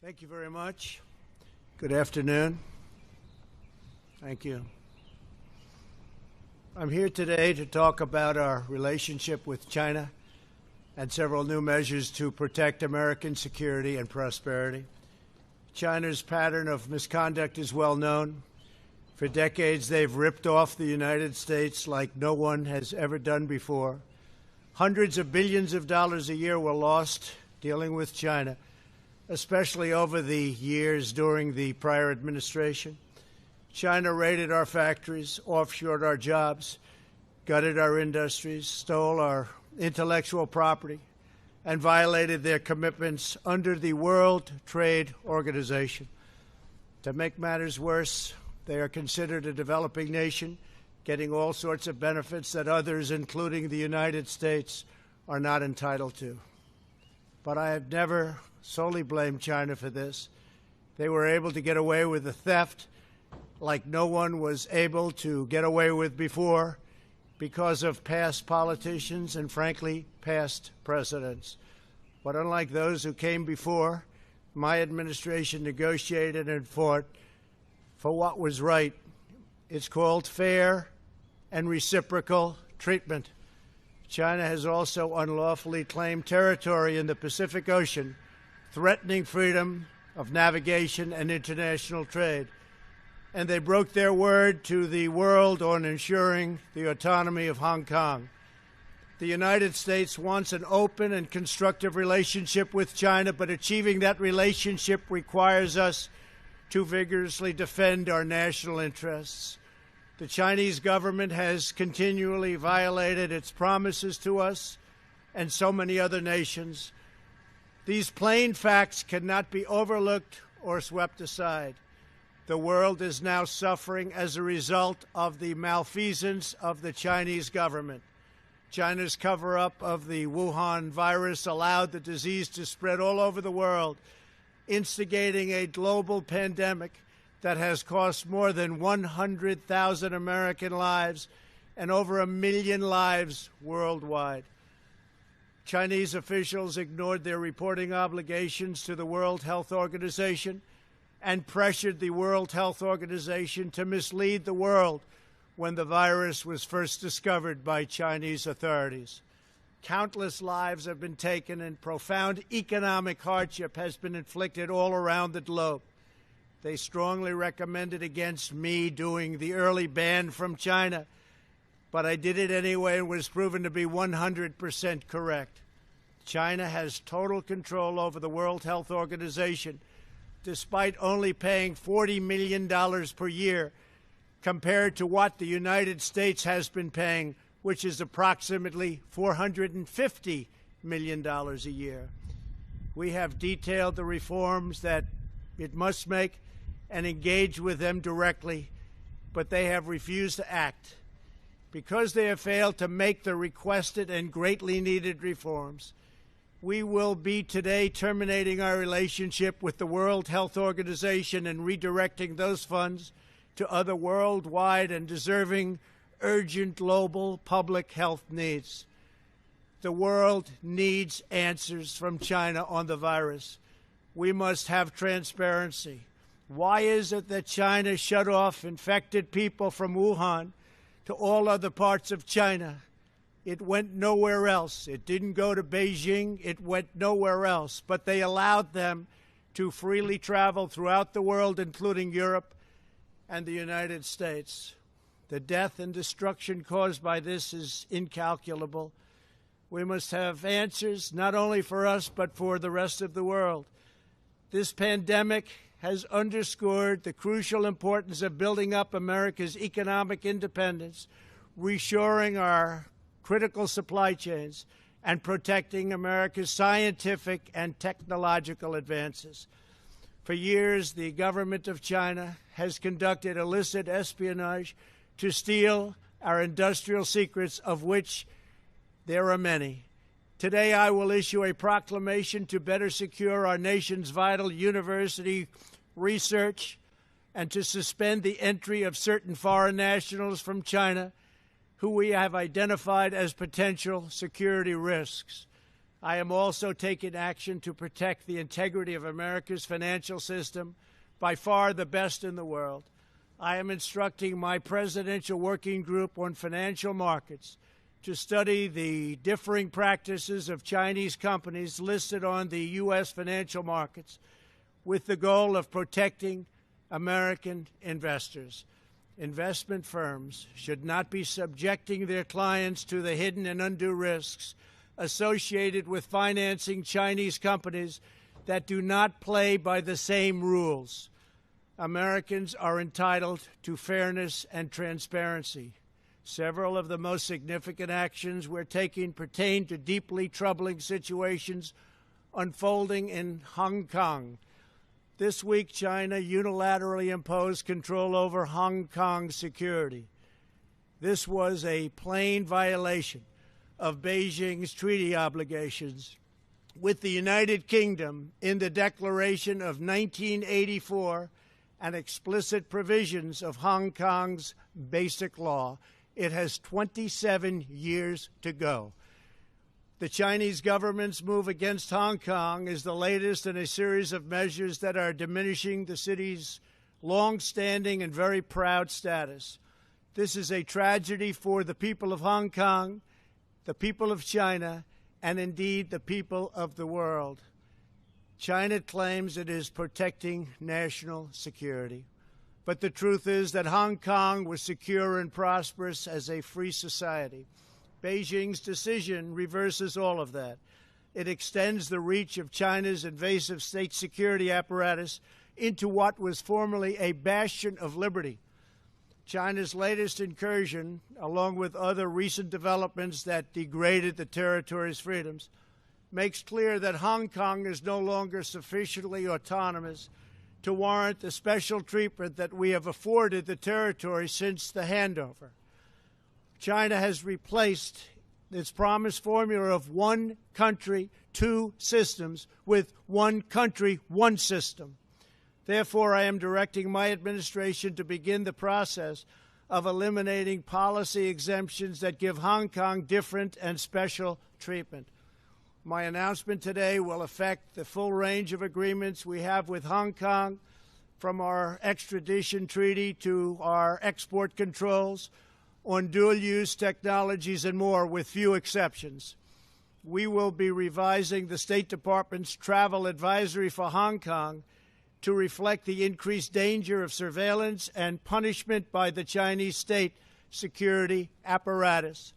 Thank you very much. Good afternoon. Thank you. I'm here today to talk about our relationship with China and several new measures to protect American security and prosperity. China's pattern of misconduct is well known. For decades, they've ripped off the United States like no one has ever done before. Hundreds of billions of dollars a year were lost dealing with China, especially over the years during the prior administration. China raided our factories, offshored our jobs, gutted our industries, stole our intellectual property, and violated their commitments under the World Trade Organization. To make matters worse, they are considered a developing nation, getting all sorts of benefits that others, including the United States, are not entitled to. But I have never solely blamed China for this. They were able to get away with the theft like no one was able to get away with before because of past politicians and, frankly, past presidents. But unlike those who came before, my administration negotiated and fought for what was right. It's called fair and reciprocal treatment. China has also unlawfully claimed territory in the Pacific Ocean, threatening freedom of navigation and international trade. And they broke their word to the world on ensuring the autonomy of Hong Kong. The United States wants an open and constructive relationship with China, but achieving that relationship requires us to vigorously defend our national interests. The Chinese government has continually violated its promises to us and so many other nations. These plain facts cannot be overlooked or swept aside. The world is now suffering as a result of the malfeasance of the Chinese government. China's cover-up of the Wuhan virus allowed the disease to spread all over the world, instigating a global pandemic that has cost more than 100,000 American lives and over 1 million lives worldwide. Chinese officials ignored their reporting obligations to the World Health Organization and pressured the World Health Organization to mislead the world when the virus was first discovered by Chinese authorities. Countless lives have been taken and profound economic hardship has been inflicted all around the globe. They strongly recommended against me doing the early ban from China, but I did it anyway and was proven to be 100% correct. China has total control over the World Health Organization, despite only paying $40 million per year compared to what the United States has been paying, which is approximately $450 million a year. We have detailed the reforms that it must make and engage with them directly, but they have refused to act. Because they have failed to make the requested and greatly needed reforms, we will be today terminating our relationship with the World Health Organization and redirecting those funds to other worldwide and deserving urgent global public health needs. The world needs answers from China on the virus. We must have transparency. Why is it that China shut off infected people from Wuhan to all other parts of China? It went nowhere else. It didn't go to Beijing. It went nowhere else. But they allowed them to freely travel throughout the world, including Europe and the United States. The death and destruction caused by this is incalculable. We must have answers, not only for us, but for the rest of the world. This pandemic has underscored the crucial importance of building up America's economic independence, reshoring our critical supply chains, and protecting America's scientific and technological advances. For years, the government of China has conducted illicit espionage to steal our industrial secrets, of which there are many. Today, I will issue a proclamation to better secure our nation's vital university research and to suspend the entry of certain foreign nationals from China who we have identified as potential security risks. I am also taking action to protect the integrity of America's financial system, by far the best in the world. I am instructing my presidential working group on financial markets to study the differing practices of Chinese companies listed on the U.S. financial markets with the goal of protecting American investors. Investment firms should not be subjecting their clients to the hidden and undue risks associated with financing Chinese companies that do not play by the same rules. Americans are entitled to fairness and transparency. Several of the most significant actions we're taking pertain to deeply troubling situations unfolding in Hong Kong. This week, China unilaterally imposed control over Hong Kong's security. This was a plain violation of Beijing's treaty obligations with the United Kingdom in the Declaration of 1984 and explicit provisions of Hong Kong's basic law. It has 27 years to go. The Chinese government's move against Hong Kong is the latest in a series of measures that are diminishing the city's long-standing and very proud status. This is a tragedy for the people of Hong Kong, the people of China, and indeed the people of the world. China claims it is protecting national security. But the truth is that Hong Kong was secure and prosperous as a free society. Beijing's decision reverses all of that. It extends the reach of China's invasive state security apparatus into what was formerly a bastion of liberty. China's latest incursion, along with other recent developments that degraded the territory's freedoms, makes clear that Hong Kong is no longer sufficiently autonomous to warrant the special treatment that we have afforded the territory since the handover. China has replaced its promised formula of one country, two systems with one country, one system. Therefore, I am directing my administration to begin the process of eliminating policy exemptions that give Hong Kong different and special treatment. My announcement today will affect the full range of agreements we have with Hong Kong, from our extradition treaty to our export controls on dual-use technologies and more, with few exceptions. We will be revising the State Department's travel advisory for Hong Kong to reflect the increased danger of surveillance and punishment by the Chinese state security apparatus.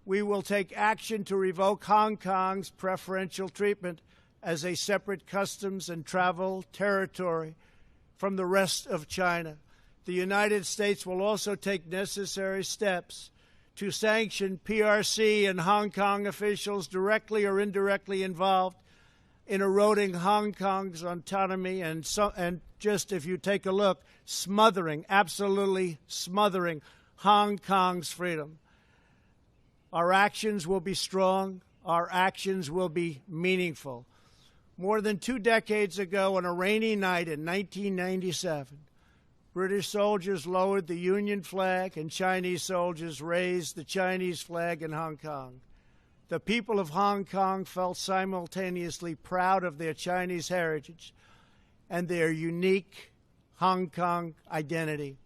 We will take action to revoke Hong Kong's preferential treatment as a separate customs and travel territory from the rest of China. The United States will also take necessary steps to sanction PRC and Hong Kong officials directly or indirectly involved in eroding Hong Kong's autonomy and just, if you take a look, absolutely smothering Hong Kong's freedom. Our actions will be strong. Our actions will be meaningful. More than 2 decades ago, on a rainy night in 1997, British soldiers lowered the Union flag and Chinese soldiers raised the Chinese flag in Hong Kong. The people of Hong Kong felt simultaneously proud of their Chinese heritage and their unique Hong Kong identity.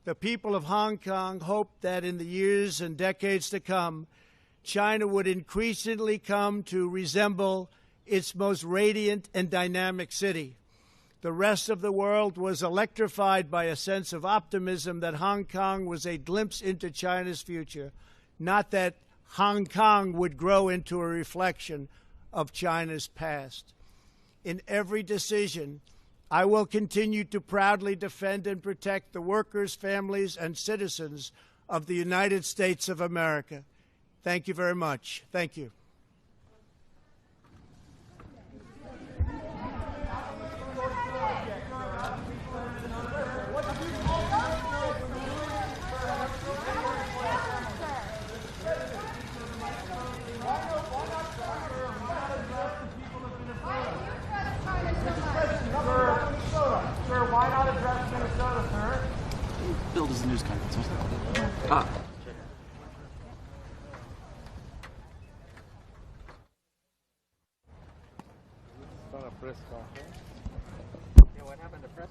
The people of Hong Kong hoped that in the years and decades to come, China would increasingly come to resemble its most radiant and dynamic city. The rest of the world was electrified by a sense of optimism that Hong Kong was a glimpse into China's future, not that Hong Kong would grow into a reflection of China's past. In every decision, I will continue to proudly defend and protect the workers, families, and citizens of the United States of America. Thank you very much. Thank you. Why not address Minnesota, sir? Billed as a news conference. Ah. a press conference. Yeah, what happened to press